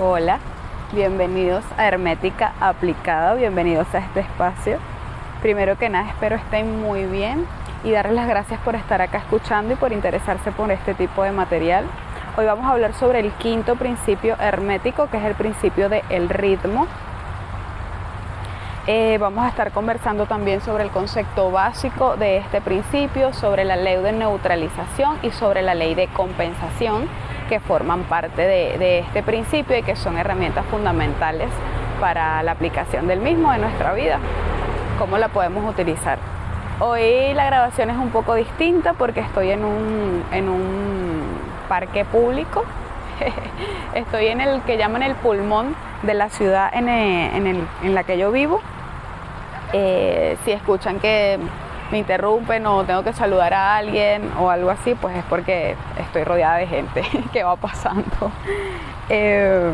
Hola, bienvenidos a Hermética Aplicada, bienvenidos a este espacio. Primero que nada, espero estén muy bien y darles las gracias por estar acá escuchando y por interesarse por este tipo de material. Hoy vamos a hablar sobre el quinto principio hermético, que es el principio del ritmo. Vamos a estar conversando también sobre el concepto básico de este principio, sobre la ley de neutralización y sobre la ley de compensación, que forman parte de este principio y que son herramientas fundamentales para la aplicación del mismo en nuestra vida. ¿Cómo la podemos utilizar? Hoy la grabación es un poco distinta porque estoy en un parque público. Estoy en el que llaman el pulmón de la ciudad en la que yo vivo. Si escuchan que me interrumpen o tengo que saludar a alguien o algo así, pues es porque estoy rodeada de gente que va pasando. El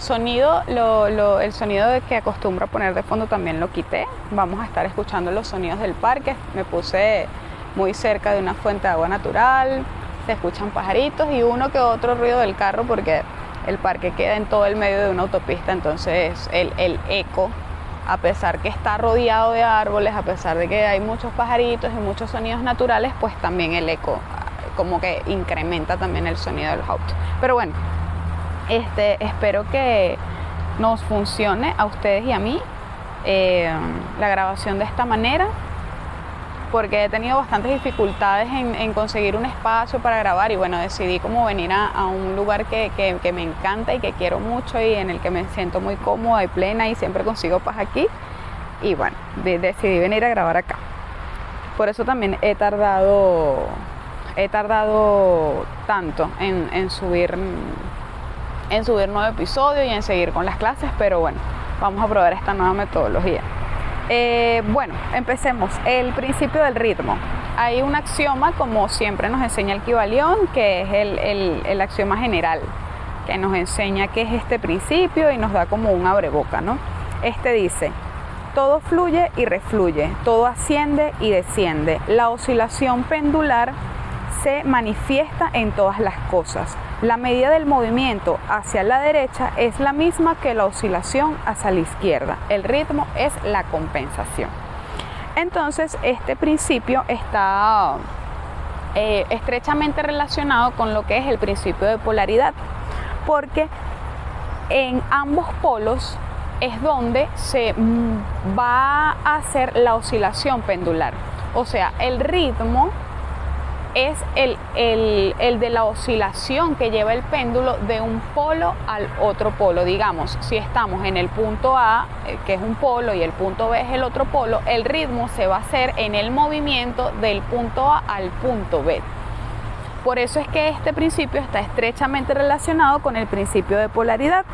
sonido que acostumbro a poner de fondo también lo quité. Vamos a estar escuchando los sonidos del parque. Me puse muy cerca de una fuente de agua natural. Se escuchan pajaritos y uno que otro ruido del carro porque el parque queda en todo el medio de una autopista, entonces el eco, a pesar que está rodeado de árboles, a pesar de que hay muchos pajaritos y muchos sonidos naturales, pues también el eco como que incrementa también el sonido de los autos. Pero bueno, espero que nos funcione a ustedes y a mí la grabación de esta manera, porque he tenido bastantes dificultades en conseguir un espacio para grabar y bueno, decidí como venir a un lugar que me encanta y que quiero mucho y en el que me siento muy cómoda y plena y siempre consigo paz aquí y bueno, decidí venir a grabar acá. Por eso también he tardado tanto en subir nuevo episodio y en seguir con las clases, pero bueno, vamos a probar esta nueva metodología. Bueno, empecemos. El principio del ritmo. Hay un axioma, como siempre nos enseña el Kybalión, que es el axioma general, que nos enseña qué es este principio y nos da como un abreboca, ¿no? Este dice: todo fluye y refluye, todo asciende y desciende. La oscilación pendular se manifiesta en todas las cosas. La medida del movimiento hacia la derecha es la misma que la oscilación hacia la izquierda. El ritmo es la compensación. Entonces, este principio está estrechamente relacionado con lo que es el principio de polaridad, porque en ambos polos es donde se va a hacer la oscilación pendular. O sea, el ritmo es el de la oscilación que lleva el péndulo de un polo al otro polo. Digamos, si estamos en el punto A, que es un polo, y el punto B es el otro polo, el ritmo se va a hacer en el movimiento del punto A al punto B. Por eso es que este principio está estrechamente relacionado con el principio de polaridad,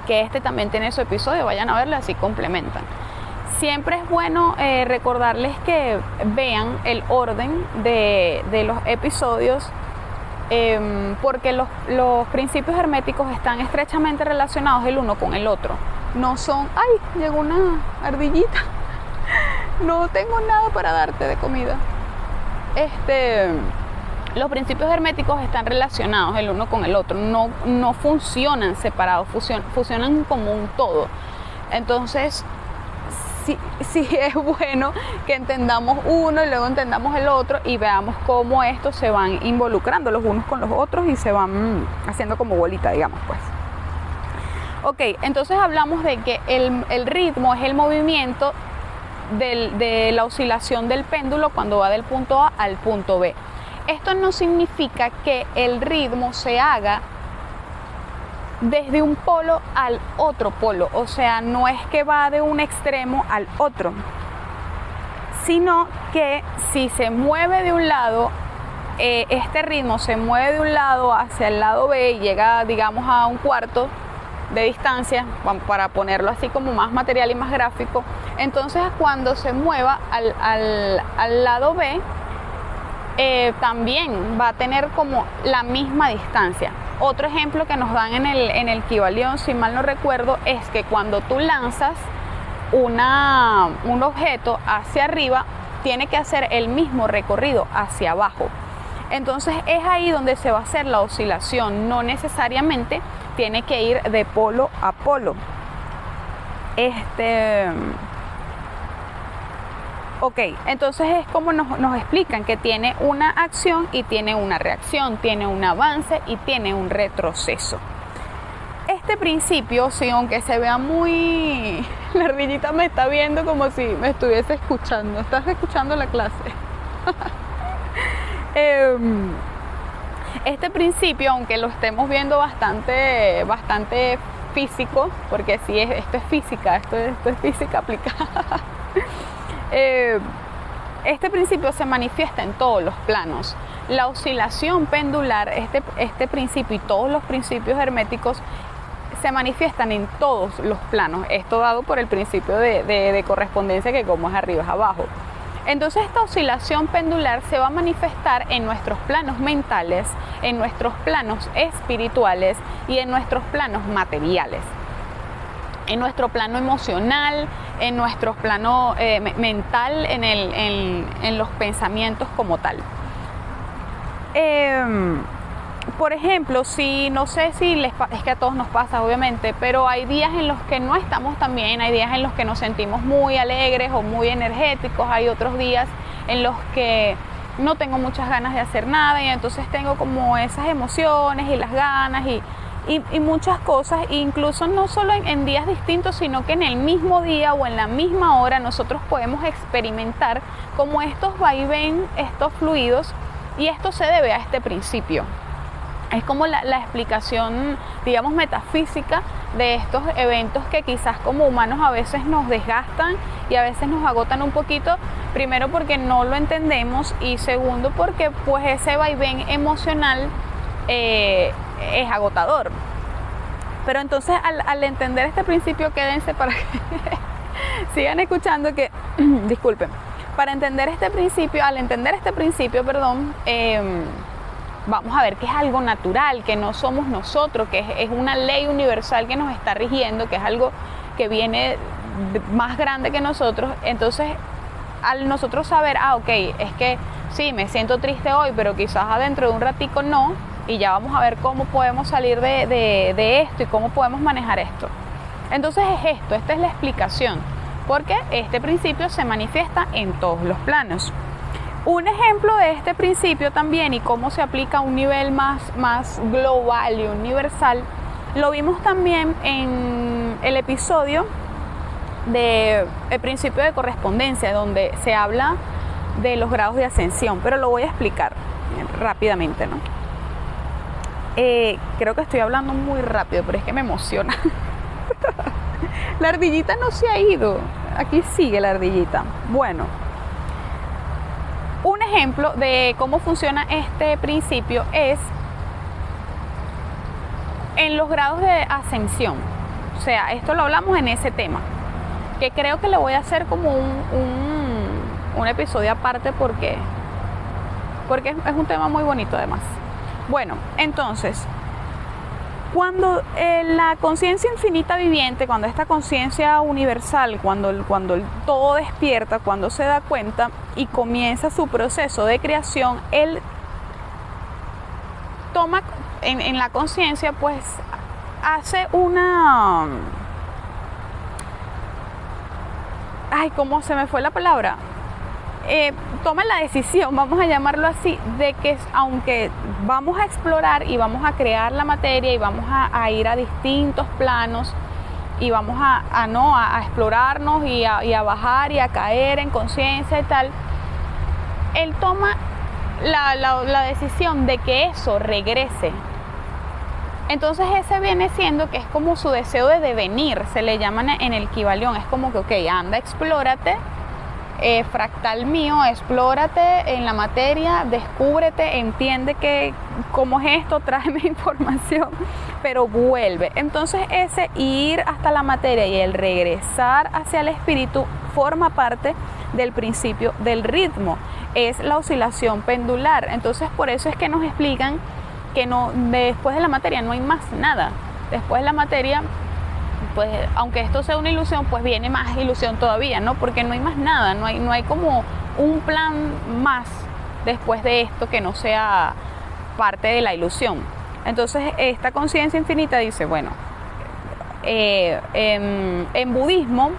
que también tiene su episodio, vayan a verlo, así complementan. Siempre es bueno recordarles que vean el orden de los episodios porque los principios herméticos están estrechamente relacionados el uno con el otro. No son, ¡ay! Llegó una ardillita. No tengo nada para darte de comida. Los principios herméticos están relacionados el uno con el otro. No funcionan separados, funcionan como un todo. Entonces, sí es bueno que entendamos uno y luego entendamos el otro y veamos cómo estos se van involucrando los unos con los otros y se van haciendo como bolita, digamos, pues. Ok, entonces hablamos de que el ritmo es el movimiento de la oscilación del péndulo cuando va del punto A al punto B. Esto no significa que el ritmo se haga desde un polo al otro polo, o sea, no es que va de un extremo al otro, sino que si se mueve de un lado, este ritmo se mueve de un lado hacia el lado B y llega, digamos, a un cuarto de distancia, para ponerlo así como más material y más gráfico, entonces cuando se mueva al lado B, también va a tener como la misma distancia. Otro ejemplo que nos dan en el Kybalión, si mal no recuerdo, es que cuando tú lanzas un objeto hacia arriba, tiene que hacer el mismo recorrido hacia abajo. Entonces es ahí donde se va a hacer la oscilación, no necesariamente tiene que ir de polo a polo. Ok, entonces es como nos explican que tiene una acción y tiene una reacción, tiene un avance y tiene un retroceso. Este principio, sí, aunque se vea muy... La ardillita me está viendo como si me estuviese escuchando. ¿Estás escuchando la clase? Este principio, aunque lo estemos viendo bastante físico, porque sí, esto es física, esto es física aplicada. Este principio se manifiesta en todos los planos. La oscilación pendular, este principio y todos los principios herméticos se manifiestan en todos los planos. Esto dado por el principio de correspondencia, que como es arriba es abajo. Entonces esta oscilación pendular se va a manifestar en nuestros planos mentales, en nuestros planos espirituales y en nuestros planos materiales. En nuestro plano emocional, en nuestro plano mental, en los pensamientos como tal. Por ejemplo, si no sé si es que a todos nos pasa obviamente, pero hay días en los que no estamos tan bien, hay días en los que nos sentimos muy alegres o muy energéticos, hay otros días en los que no tengo muchas ganas de hacer nada y entonces tengo como esas emociones y las ganas y muchas cosas, incluso no solo en días distintos, sino que en el mismo día o en la misma hora nosotros podemos experimentar como estos vaivén, estos fluidos, y esto se debe a este principio. Es como la explicación, digamos, metafísica de estos eventos que quizás como humanos a veces nos desgastan y a veces nos agotan un poquito, primero porque no lo entendemos y segundo porque pues ese vaivén emocional es agotador. Pero entonces al entender este principio, quédense para que sigan escuchando que, disculpen, para entender este principio, al entender este principio, vamos a ver que es algo natural, que no somos nosotros, que es una ley universal que nos está rigiendo, que es algo que viene más grande que nosotros. Entonces, al nosotros saber, ok, es que sí, me siento triste hoy, pero quizás adentro de un ratico no, y ya vamos a ver cómo podemos salir de esto y cómo podemos manejar esto. Entonces esta es la explicación, porque este principio se manifiesta en todos los planos. Un ejemplo de este principio también y cómo se aplica a un nivel más global y universal, lo vimos también en el episodio del principio de correspondencia, donde se habla de los grados de ascensión, pero lo voy a explicar rápidamente, ¿no? Creo que estoy hablando muy rápido, pero es que me emociona. La ardillita no se ha ido, aquí sigue la ardillita. Bueno, un ejemplo de cómo funciona este principio es en los grados de ascensión. O sea, esto lo hablamos en ese tema, que creo que le voy a hacer como un episodio aparte porque es un tema muy bonito además. Bueno, entonces, cuando la conciencia infinita viviente, cuando esta conciencia universal, cuando el todo despierta, cuando se da cuenta y comienza su proceso de creación, él toma en la conciencia, pues hace una... Ay, ¿cómo se me fue la palabra? Toma la decisión, vamos a llamarlo así, de que aunque vamos a explorar y vamos a crear la materia y vamos a ir a distintos planos y vamos a explorarnos y a bajar y a caer en conciencia y tal, él toma la decisión de que eso regrese. Entonces ese viene siendo que es como su deseo de devenir, se le llaman en el Kybalión, es como que ok, anda, explórate, fractal mío, explórate en la materia, descúbrete, entiende cómo es esto, tráeme información, pero vuelve. Entonces ese ir hasta la materia y el regresar hacia el espíritu forma parte del principio del ritmo, es la oscilación pendular. Entonces por eso es que nos explican que después de la materia no hay más nada. Después de la materia, pues aunque esto sea una ilusión, pues viene más ilusión todavía, ¿no? Porque no hay más nada, no hay como un plan más después de esto que no sea parte de la ilusión. Entonces esta conciencia infinita dice, bueno, en budismo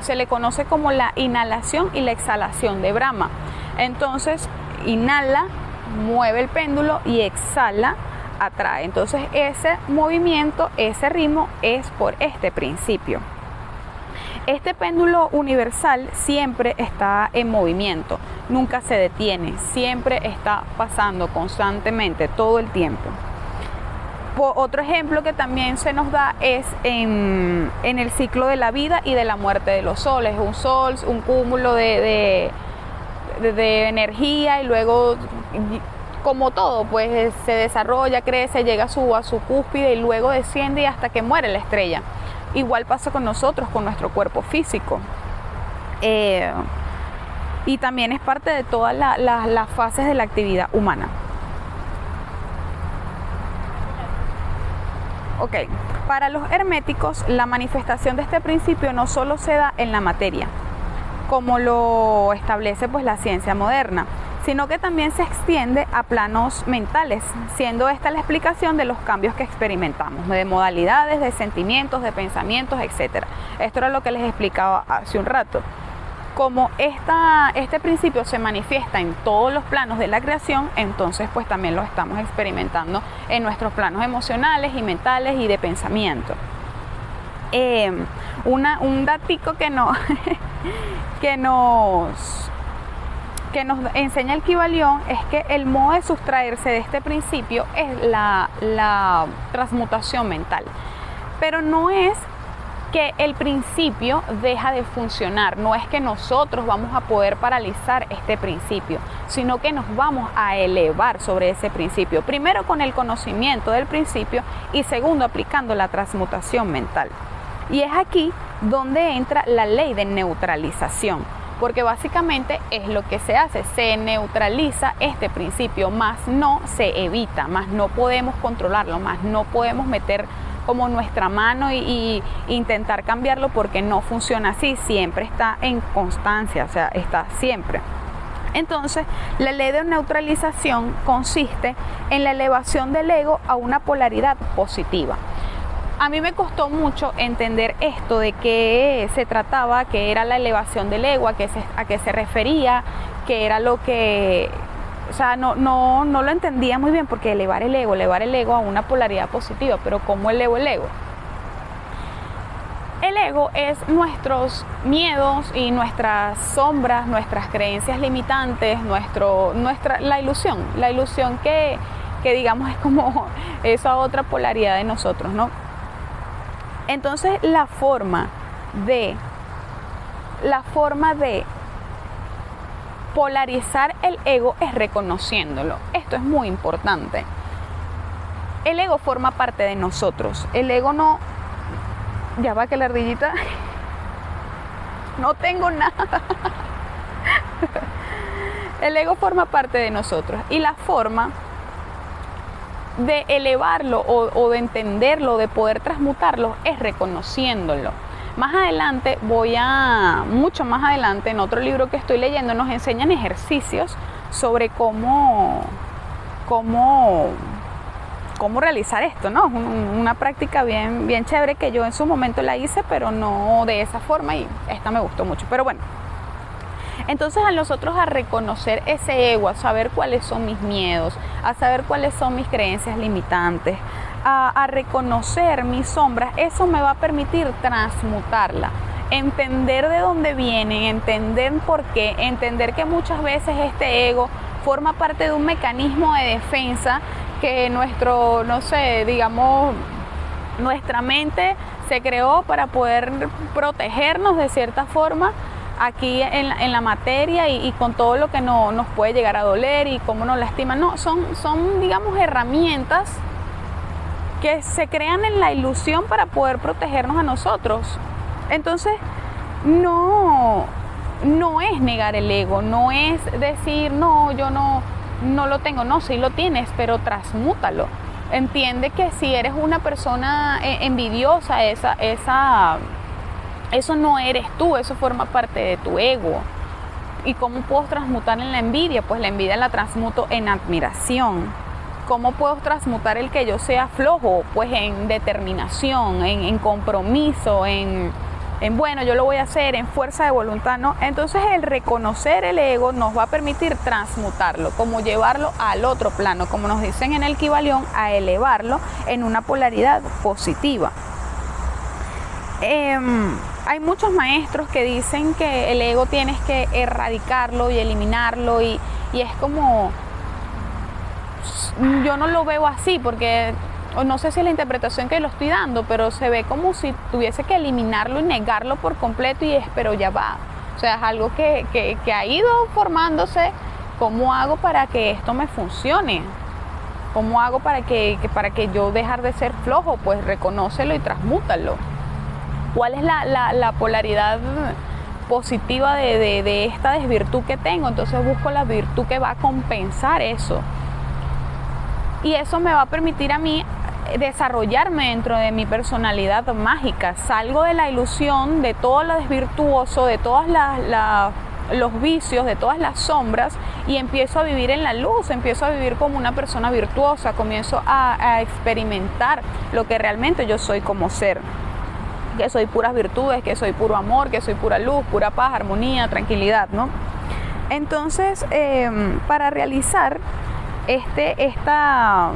se le conoce como la inhalación y la exhalación de Brahma. Entonces inhala, mueve el péndulo, y exhala, atrae. Entonces ese movimiento, ese ritmo es por este principio. Este péndulo universal siempre está en movimiento, nunca se detiene, siempre está pasando constantemente, todo el tiempo. Otro ejemplo que también se nos da es en el ciclo de la vida y de la muerte de los soles. Un sol, un cúmulo de energía, y luego, como todo, pues se desarrolla, crece, llega a su cúspide, y luego desciende hasta que muere la estrella. Igual pasa con nosotros, con nuestro cuerpo físico. Y también es parte de todas las fases de la actividad humana. Ok, para los herméticos, la manifestación de este principio no solo se da en la materia, como lo establece pues la ciencia moderna, sino que también se extiende a planos mentales, siendo esta la explicación de los cambios que experimentamos, de modalidades, de sentimientos, de pensamientos, etc. Esto era lo que les explicaba hace un rato. Como este principio se manifiesta en todos los planos de la creación, entonces pues también lo estamos experimentando en nuestros planos emocionales y mentales y de pensamiento. Un datico que nos enseña el Kybalión es que el modo de sustraerse de este principio es la transmutación mental, pero no es que el principio deja de funcionar, no es que nosotros vamos a poder paralizar este principio, sino que nos vamos a elevar sobre ese principio, primero con el conocimiento del principio y segundo aplicando la transmutación mental. Y es aquí donde entra la ley de neutralización, porque básicamente es lo que se hace, se neutraliza este principio, más no se evita, más no podemos controlarlo, más no podemos meter como nuestra mano y intentar cambiarlo, porque no funciona así, siempre está en constancia, o sea, está siempre. Entonces, la ley de neutralización consiste en la elevación del ego a una polaridad positiva. A mí me costó mucho entender esto, de qué se trataba, qué era la elevación del ego, a qué se refería, qué era lo que... O sea, no lo entendía muy bien, porque elevar el ego a una polaridad positiva, pero ¿cómo elevo el ego? El ego es nuestros miedos y nuestras sombras, nuestras creencias limitantes, la ilusión que digamos es como esa otra polaridad de nosotros, ¿no? Entonces la forma de polarizar el ego es reconociéndolo. Esto es muy importante. El ego forma parte de nosotros. El ego no... Ya va que la ardillita... No tengo nada. El ego forma parte de nosotros. Y la forma de elevarlo o de entenderlo, de poder transmutarlo, es reconociéndolo. Más adelante, mucho más adelante, en otro libro que estoy leyendo, nos enseñan ejercicios sobre cómo realizar esto, ¿no? Una práctica bien chévere, que yo en su momento la hice, pero no de esa forma, y esta me gustó mucho. Pero bueno, entonces a nosotros a reconocer ese ego, a saber cuáles son mis miedos, a saber cuáles son mis creencias limitantes, a reconocer mis sombras, eso me va a permitir transmutarla, entender de dónde vienen, entender por qué, entender que muchas veces este ego forma parte de un mecanismo de defensa que nuestra mente se creó para poder protegernos de cierta forma aquí en la materia, y con todo lo que nos puede llegar a doler y cómo nos lastima. No, son digamos herramientas que se crean en la ilusión para poder protegernos a nosotros. Entonces no es negar el ego, no es decir no, yo no lo tengo. No, sí lo tienes, pero transmútalo. Entiende que si eres una persona envidiosa, eso no eres tú, eso forma parte de tu ego. ¿Y cómo puedo transmutar en la envidia? Pues la envidia la transmuto en admiración. ¿Cómo puedo transmutar el que yo sea flojo? Pues en determinación, en compromiso, en bueno, yo lo voy a hacer, en fuerza de voluntad, ¿no? Entonces el reconocer el ego nos va a permitir transmutarlo, como llevarlo al otro plano, como nos dicen en el Kybalión, a elevarlo en una polaridad positiva. Hay muchos maestros que dicen que el ego tienes que erradicarlo y eliminarlo y es como... Yo no lo veo así porque... no sé si es la interpretación que lo estoy dando, pero se ve como si tuviese que eliminarlo y negarlo por completo pero ya va. O sea, es algo que ha ido formándose. ¿Cómo hago para que esto me funcione? ¿Cómo hago para que yo dejar de ser flojo? Pues reconócelo y transmútalo. ¿Cuál es la polaridad positiva de esta desvirtud que tengo? Entonces busco la virtud que va a compensar eso. Y eso me va a permitir a mí desarrollarme dentro de mi personalidad mágica. Salgo de la ilusión de todo lo desvirtuoso, de todos los vicios, de todas las sombras, y empiezo a vivir en la luz, empiezo a vivir como una persona virtuosa, comienzo a experimentar lo que realmente yo soy como ser, que soy puras virtudes, que soy puro amor, que soy pura luz, pura paz, armonía, tranquilidad, ¿no? Entonces, para realizar esta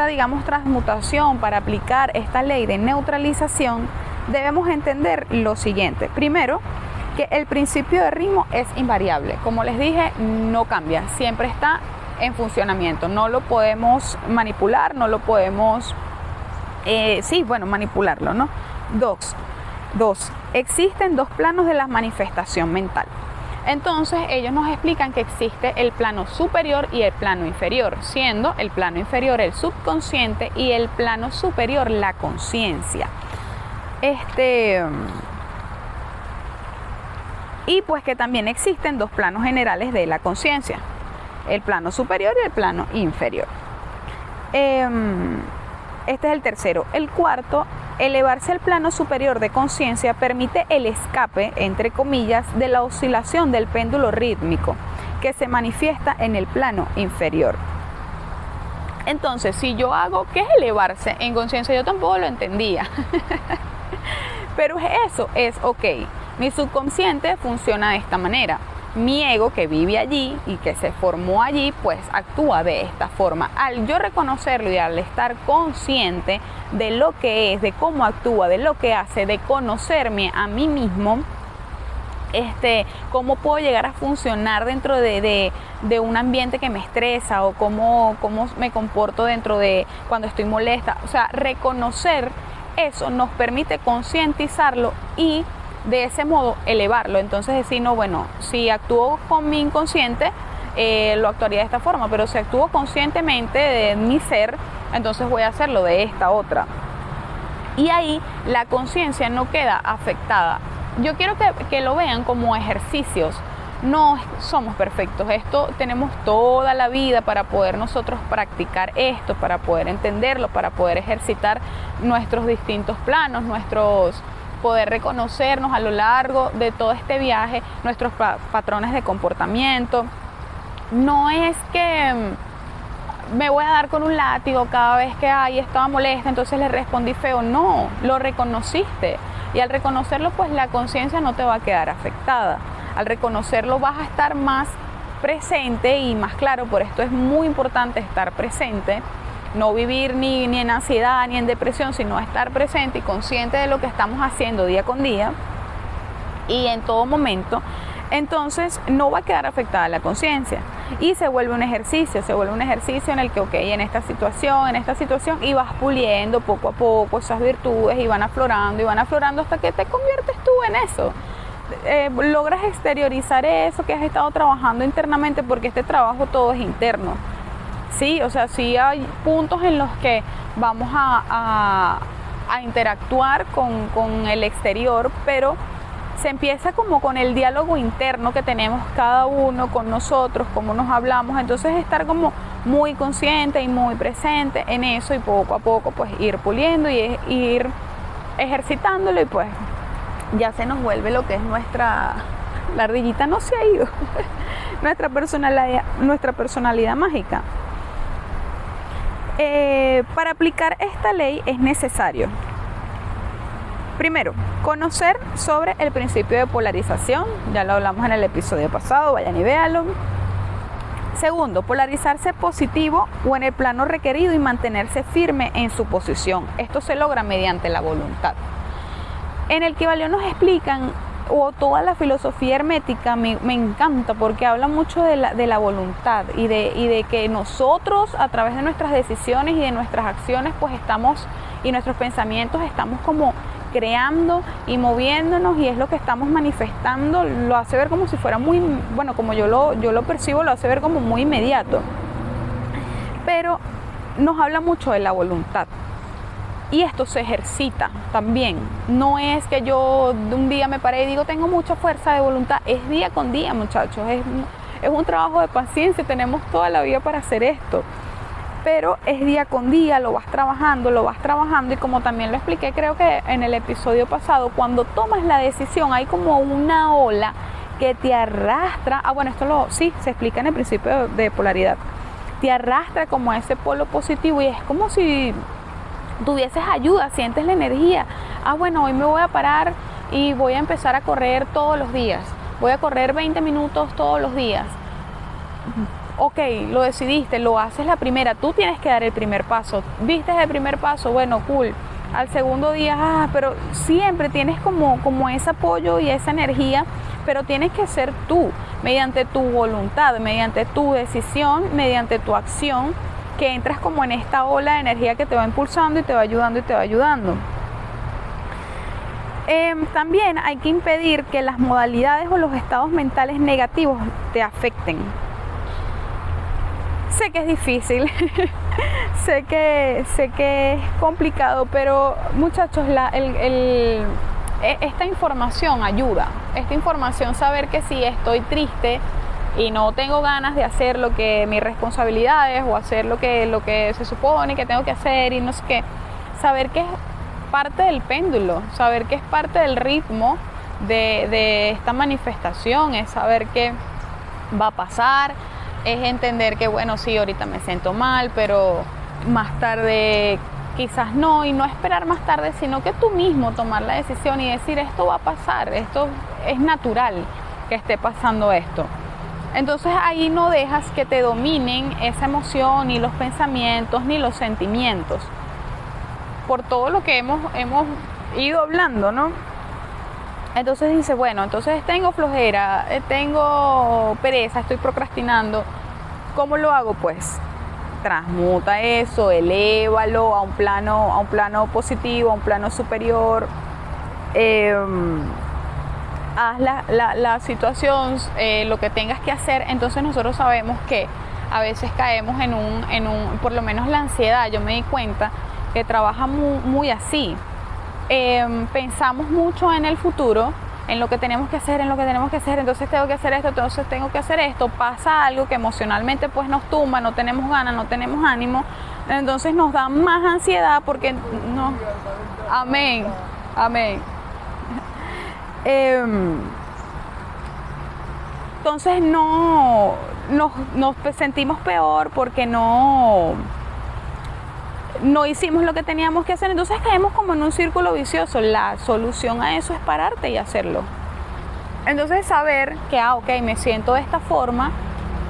digamos transmutación, para aplicar esta ley de neutralización, debemos entender lo siguiente. Primero, que el principio de ritmo es invariable. Como les dije, no cambia, siempre está en funcionamiento. No lo podemos manipular, no lo podemos manipularlo, ¿no? Dos, existen dos planos de la manifestación mental. Entonces ellos nos explican que existe el plano superior y el plano inferior, siendo el plano inferior el subconsciente y el plano superior la conciencia. Y pues que también existen dos planos generales de la conciencia, el plano superior y el plano inferior. Este es el tercero. El cuarto, elevarse al plano superior de conciencia permite el escape, entre comillas, de la oscilación del péndulo rítmico que se manifiesta en el plano inferior. Entonces, si yo hago, ¿qué es elevarse en conciencia? Yo tampoco lo entendía. Pero eso es ok. Mi subconsciente funciona de esta manera. Mi ego, que vive allí y que se formó allí, pues actúa de esta forma. Al yo reconocerlo y al estar consciente de lo que es, de cómo actúa, de lo que hace, de conocerme a mí mismo, cómo puedo llegar a funcionar dentro de un ambiente que me estresa, o cómo me comporto dentro de cuando estoy molesta. O sea, reconocer eso nos permite concientizarlo y de ese modo elevarlo. Entonces decir, no, bueno, si actúo con mi inconsciente, lo actuaría de esta forma, pero si actúo conscientemente de mi ser, entonces voy a hacerlo de esta otra. Y ahí la conciencia no queda afectada. Yo quiero que lo vean como ejercicios. No somos perfectos. Esto tenemos toda la vida para poder nosotros practicar esto, para poder entenderlo, para poder ejercitar nuestros distintos planos, poder reconocernos a lo largo de todo este viaje, nuestros patrones de comportamiento. No es que me voy a dar con un látigo cada vez que estaba molesta, entonces le respondí feo. No, lo reconociste, y al reconocerlo, pues la conciencia no te va a quedar afectada. Al reconocerlo vas a estar más presente y más claro. Por esto es muy importante estar presente. No vivir ni en ansiedad ni en depresión, sino estar presente y consciente de lo que estamos haciendo día con día y en todo momento. Entonces no va a quedar afectada la conciencia y se vuelve un ejercicio en el que, ok, en esta situación, y vas puliendo poco a poco esas virtudes y van aflorando hasta que te conviertes tú en eso. Logras exteriorizar eso que has estado trabajando internamente, porque este trabajo todo es interno. Sí, o sea, sí hay puntos en los que vamos a interactuar con el exterior, pero se empieza como con el diálogo interno que tenemos cada uno con nosotros, cómo nos hablamos. Entonces estar como muy consciente y muy presente en eso, y poco a poco pues ir puliendo y ir ejercitándolo, y pues ya se nos vuelve lo que es la ardillita no se ha ido, nuestra personalidad mágica. Para aplicar esta ley es necesario, primero, conocer sobre el principio de polarización, ya lo hablamos en el episodio pasado, vayan y véanlo. Segundo, polarizarse positivo o en el plano requerido y mantenerse firme en su posición. Esto se logra mediante la voluntad. En el Kybalión nos explican, o toda la filosofía hermética me encanta porque habla mucho de la voluntad y de que nosotros a través de nuestras decisiones y de nuestras acciones pues estamos, y nuestros pensamientos estamos como creando y moviéndonos, y es lo que estamos manifestando. Lo hace ver como si fuera muy, bueno, como yo lo percibo, lo hace ver como muy inmediato, pero nos habla mucho de la voluntad. Y esto se ejercita también. No es que yo de un día me paré y digo tengo mucha fuerza de voluntad. Es día con día, muchachos. Es un trabajo de paciencia. Tenemos toda la vida para hacer esto. Pero es día con día, lo vas trabajando. Y como también lo expliqué, creo que en el episodio pasado, cuando tomas la decisión hay como una ola que te arrastra. Bueno, sí, se explica en el principio de polaridad. Te arrastra como a ese polo positivo y es como si tuvieses ayuda, sientes la energía. Bueno, hoy me voy a parar y voy a empezar a correr todos los días. Voy a correr 20 minutos todos los días. Ok, lo decidiste, lo haces la primera. Tú tienes que dar el primer paso. ¿Viste el primer paso? Bueno, cool. Al segundo día, pero siempre tienes como ese apoyo y esa energía, pero tienes que ser tú, mediante tu voluntad, mediante tu decisión, mediante tu acción, que entras como en esta ola de energía que te va impulsando y te va ayudando y te va ayudando. También hay que impedir que las modalidades o los estados mentales negativos te afecten. Sé que es difícil, sé que es complicado, pero muchachos, esta información ayuda. Esta información, saber que si estoy triste y no tengo ganas de hacer lo que mis responsabilidades o hacer lo que se supone que tengo que hacer y no sé qué, saber que es parte del péndulo, saber que es parte del ritmo de esta manifestación, es saber que va a pasar, es entender que bueno, sí, ahorita me siento mal, pero más tarde quizás no, y no esperar más tarde, sino que tú mismo tomar la decisión y decir esto va a pasar, esto es natural que esté pasando esto. Entonces ahí no dejas que te dominen esa emoción, ni los pensamientos, ni los sentimientos, por todo lo que hemos ido hablando, ¿no? Entonces dice, bueno, entonces tengo flojera, tengo pereza, estoy procrastinando. ¿Cómo lo hago? Pues transmuta eso, elévalo a un plano positivo, a un plano superior. Haz la situación, lo que tengas que hacer. Entonces nosotros sabemos que a veces caemos en un por lo menos la ansiedad, yo me di cuenta que trabaja muy así. Pensamos mucho en el futuro, en lo que tenemos que hacer, entonces tengo que hacer esto, entonces tengo que hacer esto, pasa algo que emocionalmente pues nos tumba, no tenemos ganas, no tenemos ánimo, entonces nos da más ansiedad porque no, amén. Entonces nos sentimos peor porque no hicimos lo que teníamos que hacer, entonces caemos como en un círculo vicioso. La solución a eso es pararte y hacerlo. Entonces saber que, ok, me siento de esta forma,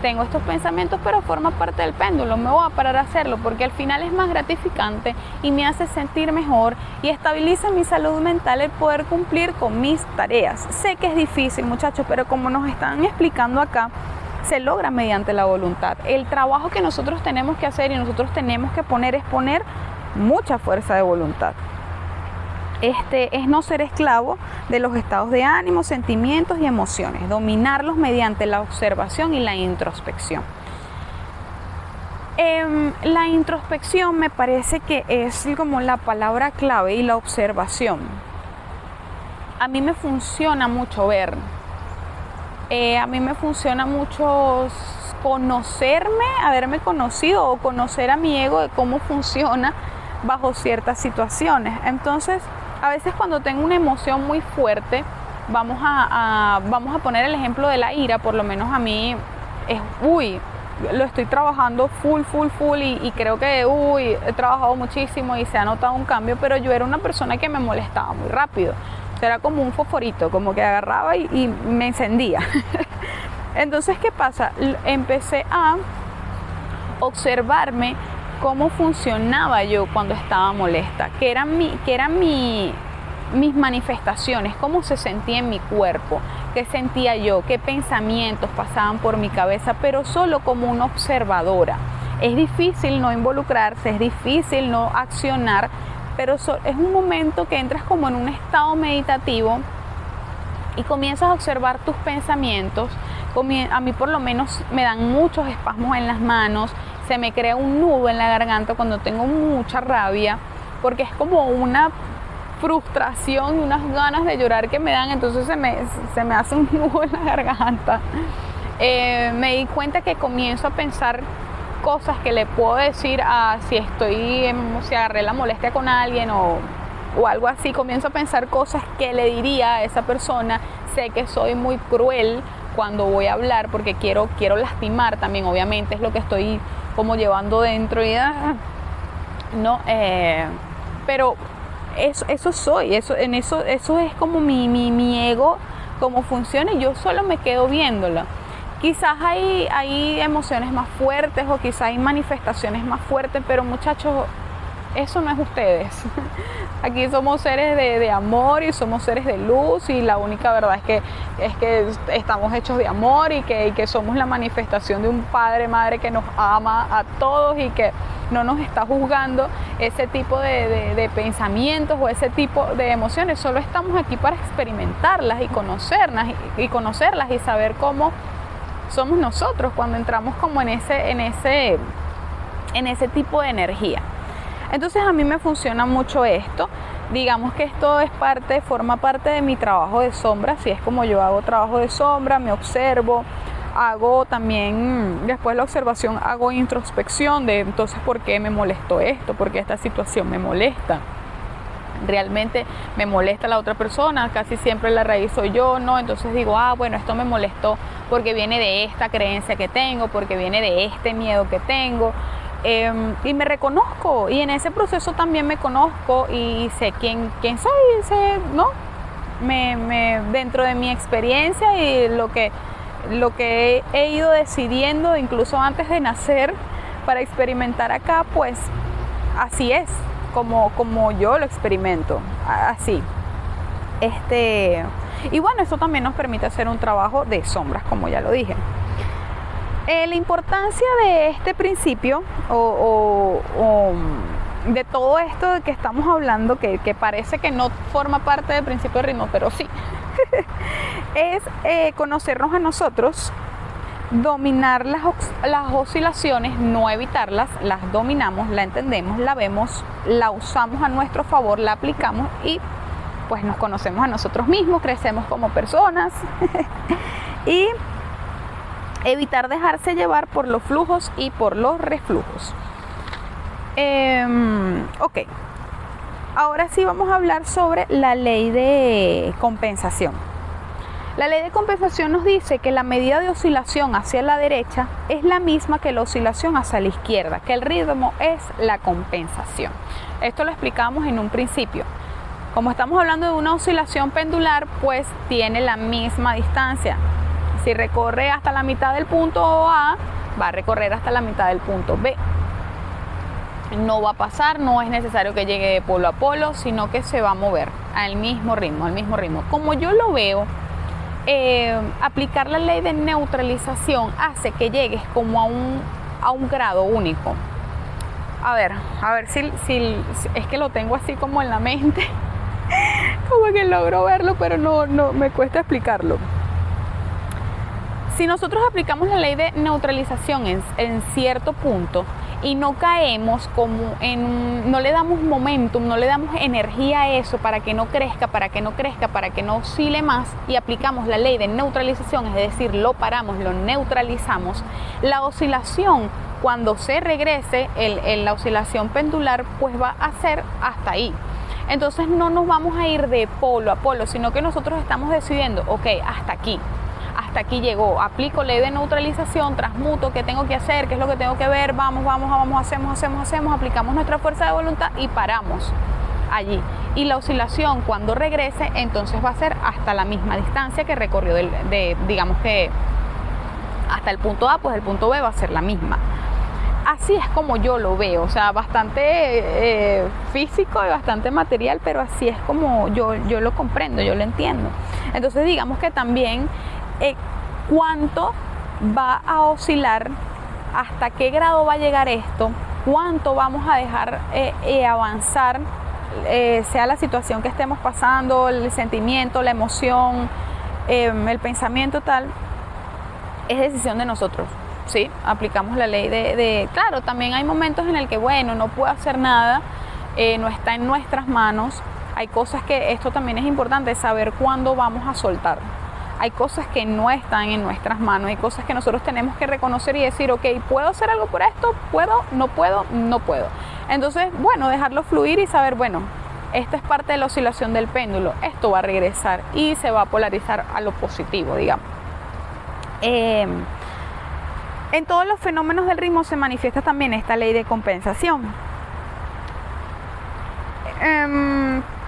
tengo estos pensamientos, pero forma parte del péndulo, me voy a parar a hacerlo porque al final es más gratificante y me hace sentir mejor y estabiliza mi salud mental el poder cumplir con mis tareas. Sé que es difícil, muchachos, pero como nos están explicando acá, se logra mediante la voluntad. El trabajo que nosotros tenemos que hacer y nosotros tenemos que poner es poner mucha fuerza de voluntad. Es no ser esclavo de los estados de ánimo, sentimientos y emociones, dominarlos mediante la observación y la introspección. La introspección me parece que es como la palabra clave, y la observación. A mí me funciona mucho ver. A mí me funciona mucho conocerme, haberme conocido o conocer a mi ego de cómo funciona bajo ciertas situaciones. Entonces, a veces cuando tengo una emoción muy fuerte, vamos a poner el ejemplo de la ira, por lo menos a mí es, lo estoy trabajando full y creo que he trabajado muchísimo y se ha notado un cambio, pero yo era una persona que me molestaba muy rápido. O sea, era como un fosforito, como que agarraba y me encendía. Entonces, ¿qué pasa? Empecé a observarme cómo funcionaba yo cuando estaba molesta, qué eran mis manifestaciones, cómo se sentía en mi cuerpo, qué sentía yo, qué pensamientos pasaban por mi cabeza, pero solo como una observadora. Es difícil no involucrarse, es difícil no accionar, pero es un momento que entras como en un estado meditativo y comienzas a observar tus pensamientos. A mí por lo menos me dan muchos espasmos en las manos, se me crea un nudo en la garganta cuando tengo mucha rabia, porque es como una frustración y unas ganas de llorar que me dan, entonces se me hace un nudo en la garganta. Me di cuenta que comienzo a pensar cosas que le puedo decir si agarré la molestia con alguien o algo así. Comienzo a pensar cosas que le diría a esa persona. Sé que soy muy cruel cuando voy a hablar porque quiero lastimar también, obviamente es lo que estoy como llevando dentro pero eso soy, eso es como mi ego, como funciona, y yo solo me quedo viéndolo. Quizás hay emociones más fuertes o quizás hay manifestaciones más fuertes, pero muchachos, eso no es ustedes. Aquí somos seres de amor y somos seres de luz, y la única verdad es que estamos hechos de amor y que somos la manifestación de un padre, madre que nos ama a todos y que no nos está juzgando ese tipo de pensamientos o ese tipo de emociones. Solo estamos aquí para experimentarlas y conocerlas y saber cómo somos nosotros cuando entramos como en ese tipo de energía. Entonces a mí me funciona mucho esto. Digamos que esto forma parte de mi trabajo de sombra. Así es como yo hago trabajo de sombra, me observo, hago también, después de la observación, hago introspección de entonces por qué me molestó esto, por qué esta situación me molesta. Realmente me molesta la otra persona, casi siempre la raíz soy yo, ¿no? Entonces digo, bueno, esto me molestó porque viene de esta creencia que tengo, porque viene de este miedo que tengo. Y me reconozco, y en ese proceso también me conozco y sé quién soy, ¿no? Dentro de mi experiencia y lo que he ido decidiendo incluso antes de nacer para experimentar acá, pues así es como yo lo experimento, así. Y bueno, eso también nos permite hacer un trabajo de sombras, como ya lo dije. La importancia de este principio o de todo esto de que estamos hablando, que parece que no forma parte del principio de ritmo, pero sí, es conocernos a nosotros, dominar las oscilaciones, no evitarlas, las dominamos, la entendemos, la vemos, la usamos a nuestro favor, la aplicamos y pues nos conocemos a nosotros mismos, crecemos como personas y evitar dejarse llevar por los flujos y por los reflujos. Ok, ahora sí vamos a hablar sobre la ley de compensación. La ley de compensación nos dice que la medida de oscilación hacia la derecha es la misma que la oscilación hacia la izquierda, que el ritmo es la compensación. Esto lo explicamos en un principio. Como estamos hablando de una oscilación pendular, pues tiene la misma distancia. Si recorre hasta la mitad del punto A, va a recorrer hasta la mitad del punto B. No va a pasar, no es necesario que llegue de polo a polo, sino que se va a mover al mismo ritmo. Como yo lo veo, aplicar la ley de neutralización hace que llegues como a un grado único. A ver si es que lo tengo así como en la mente, como que logro verlo, pero no me cuesta explicarlo. Si nosotros aplicamos la ley de neutralización en cierto punto y no caemos no le damos momentum, no le damos energía a eso para que no crezca, para que no oscile más, y aplicamos la ley de neutralización, es decir, lo paramos, lo neutralizamos, la oscilación, cuando se regrese, la oscilación pendular, pues va a ser hasta ahí. Entonces no nos vamos a ir de polo a polo, sino que nosotros estamos decidiendo, ok, hasta hasta aquí llegó, aplico ley de neutralización, transmuto, qué tengo que hacer, qué es lo que tengo que ver, vamos, hacemos, aplicamos nuestra fuerza de voluntad y paramos allí. Y la oscilación cuando regrese entonces va a ser hasta la misma distancia que recorrió digamos que hasta el punto A, pues el punto B va a ser la misma. Así es como yo lo veo, o sea, bastante físico y bastante material, pero así es como yo lo comprendo, yo lo entiendo. Entonces digamos que también cuánto va a oscilar, hasta qué grado va a llegar esto, cuánto vamos a dejar avanzar, sea la situación que estemos pasando, el sentimiento, la emoción, el pensamiento tal, es decisión de nosotros. Sí, aplicamos la ley claro, también hay momentos en el que, bueno, no puedo hacer nada, no está en nuestras manos. Hay cosas que, esto también es importante, saber cuándo vamos a soltar. Hay cosas que no están en nuestras manos, hay cosas que nosotros tenemos que reconocer y decir, ok, ¿puedo hacer algo por esto? ¿Puedo? ¿No puedo? No puedo. Entonces, bueno, dejarlo fluir y saber, bueno, esta es parte de la oscilación del péndulo, esto va a regresar y se va a polarizar a lo positivo, digamos. En todos los fenómenos del ritmo se manifiesta también esta ley de compensación.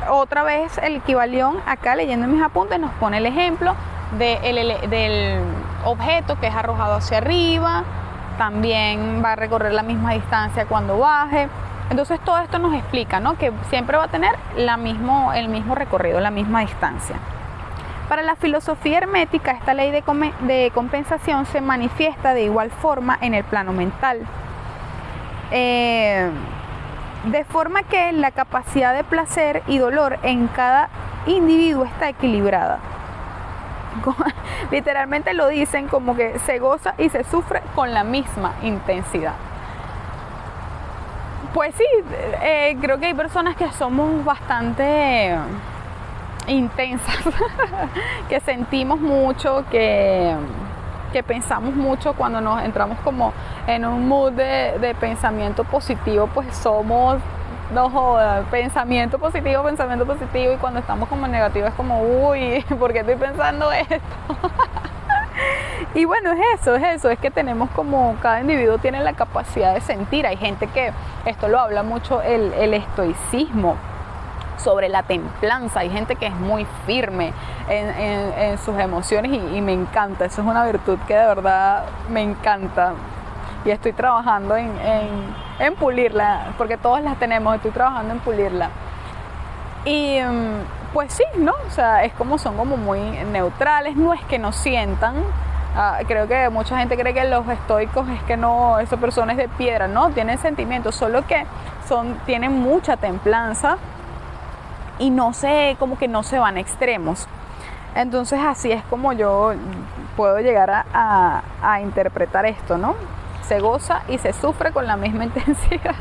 Otra vez el Kybalión, acá leyendo mis apuntes, nos pone el ejemplo del objeto que es arrojado hacia arriba, también va a recorrer la misma distancia cuando baje. Entonces todo esto nos explica, ¿no?, que siempre va a tener el mismo recorrido, la misma distancia. Para la filosofía hermética, esta ley de compensación se manifiesta de igual forma en el plano mental. De forma que la capacidad de placer y dolor en cada individuo está equilibrada. Literalmente lo dicen como que se goza y se sufre con la misma intensidad. Pues sí, creo que hay personas que somos bastante intensas, que sentimos mucho, que pensamos mucho. Cuando nos entramos como en un mood de pensamiento positivo, pues somos, no jodas, pensamiento positivo, y cuando estamos como en negativo es como, uy, ¿por qué estoy pensando esto? Y bueno, es eso, es que tenemos como, cada individuo tiene la capacidad de sentir. Hay gente que, esto lo habla mucho el estoicismo, sobre la templanza. Hay gente que es muy firme en sus emociones y me encanta. Eso es una virtud que de verdad me encanta y estoy trabajando en pulirla, porque todas las tenemos. Estoy trabajando en pulirla y pues sí, ¿no? O sea, son como muy neutrales, no es que no sientan. Creo que mucha gente cree que los estoicos es que no, esa persona es de piedra, no, tienen sentimientos, solo que tienen mucha templanza y como que no se van a extremos. Entonces así es como yo puedo llegar a interpretar esto, ¿no? Se goza y se sufre con la misma intensidad.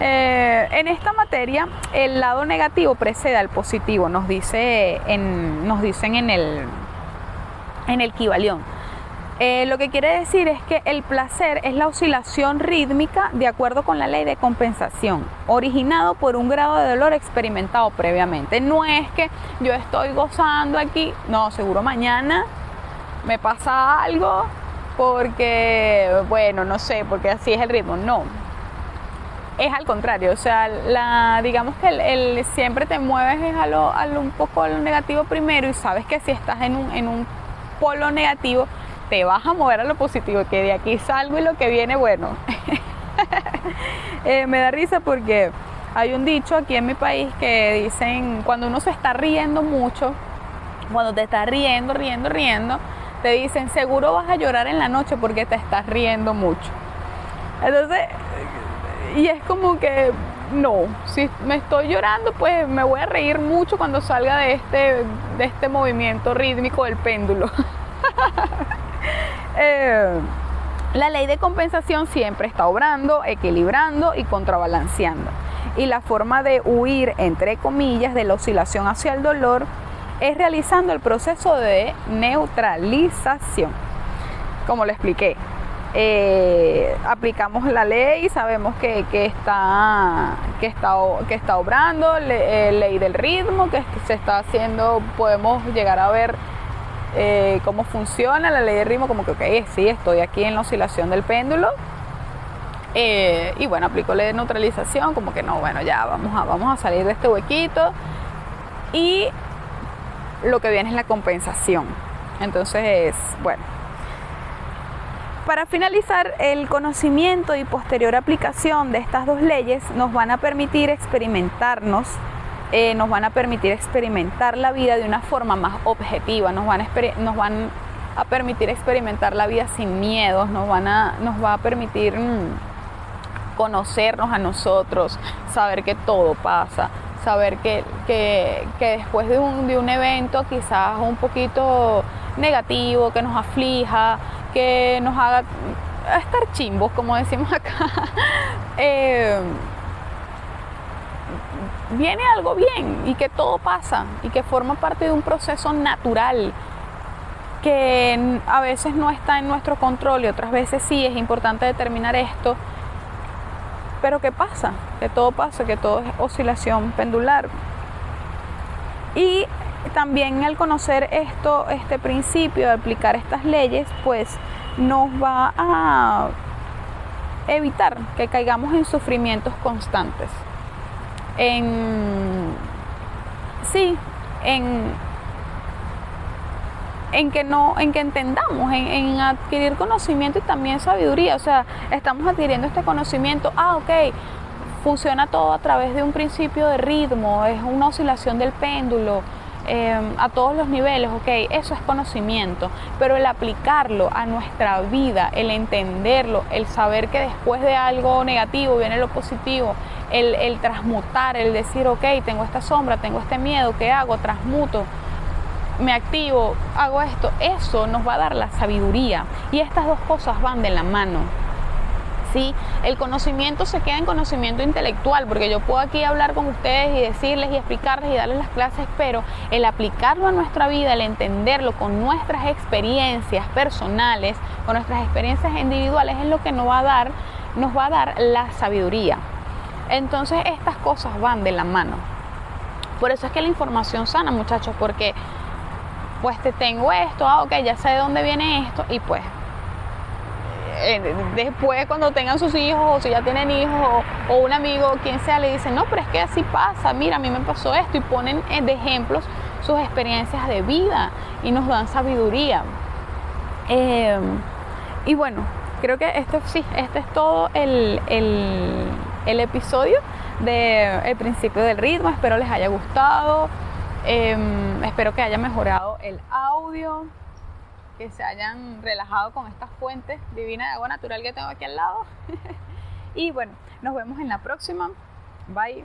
En esta materia, el lado negativo precede al positivo, nos dicen en el Kybalión. Lo que quiere decir es que el placer es la oscilación rítmica de acuerdo con la ley de compensación, originado por un grado de dolor experimentado previamente. No es que yo estoy gozando aquí, no, seguro mañana me pasa algo porque, bueno, no sé, porque así es el ritmo. No, es al contrario, o sea, digamos que siempre te mueves es un poco a lo negativo primero, y sabes que si estás en un polo negativo, te vas a mover a lo positivo, que de aquí salgo y lo que viene, bueno. Me da risa porque hay un dicho aquí en mi país que dicen, cuando uno se está riendo mucho, cuando te estás riendo, te dicen, seguro vas a llorar en la noche porque te estás riendo mucho. Entonces, y es como que, no, si me estoy llorando, pues me voy a reír mucho cuando salga de este movimiento rítmico del péndulo. La ley de compensación siempre está obrando, equilibrando y contrabalanceando. Y la forma de huir, entre comillas, de la oscilación hacia el dolor es realizando el proceso de neutralización. Como lo expliqué, aplicamos la ley, sabemos que está obrando, ley del ritmo, que se está haciendo, podemos llegar a ver cómo funciona la ley del ritmo, como que ok, sí, estoy aquí en la oscilación del péndulo. Y bueno, aplico ley de neutralización, como que no, bueno, ya vamos a salir de este huequito. Y lo que viene es la compensación. Entonces, bueno, para finalizar, el conocimiento y posterior aplicación de estas dos leyes nos van a permitir experimentarnos, nos van a permitir experimentar la vida de una forma más objetiva, nos van a permitir experimentar la vida sin miedos, nos va a permitir conocernos a nosotros, saber que todo pasa, saber que después de un evento quizás un poquito negativo, que nos aflija, que nos haga estar chimbos, como decimos acá, viene algo bien y que todo pasa y que forma parte de un proceso natural que a veces no está en nuestro control y otras veces sí. Es importante determinar esto, pero ¿qué pasa? Que todo pasa, que todo es oscilación pendular. Y también al conocer este principio de aplicar estas leyes, pues nos va a evitar que caigamos en sufrimientos constantes, en que entendamos, en adquirir conocimiento y también sabiduría. O sea, estamos adquiriendo este conocimiento, ok, funciona todo a través de un principio de ritmo, es una oscilación del péndulo, a todos los niveles, ok, eso es conocimiento, pero el aplicarlo a nuestra vida, el entenderlo, el saber que después de algo negativo viene lo positivo, el transmutar, el decir, ok, tengo esta sombra, tengo este miedo, ¿qué hago? Transmuto, me activo, hago esto, eso nos va a dar la sabiduría, y estas dos cosas van de la mano. ¿Sí? El conocimiento se queda en conocimiento intelectual, porque yo puedo aquí hablar con ustedes y decirles y explicarles y darles las clases, pero el aplicarlo a nuestra vida, el entenderlo con nuestras experiencias personales, con nuestras experiencias individuales, es lo que nos va a dar la sabiduría. Entonces estas cosas van de la mano. Por eso es que la información sana, muchachos, porque pues te tengo esto, ok, ya sé de dónde viene esto, y pues después cuando tengan sus hijos o si ya tienen hijos o un amigo, quien sea, le dicen, no, pero es que así pasa, mira, a mí me pasó esto, y ponen de ejemplos sus experiencias de vida y nos dan sabiduría. Y bueno, creo que este es todo el episodio del principio del ritmo. Espero les haya gustado, espero que haya mejorado el audio, que se hayan relajado con esta fuente divina de agua natural que tengo aquí al lado. Y bueno, nos vemos en la próxima. Bye.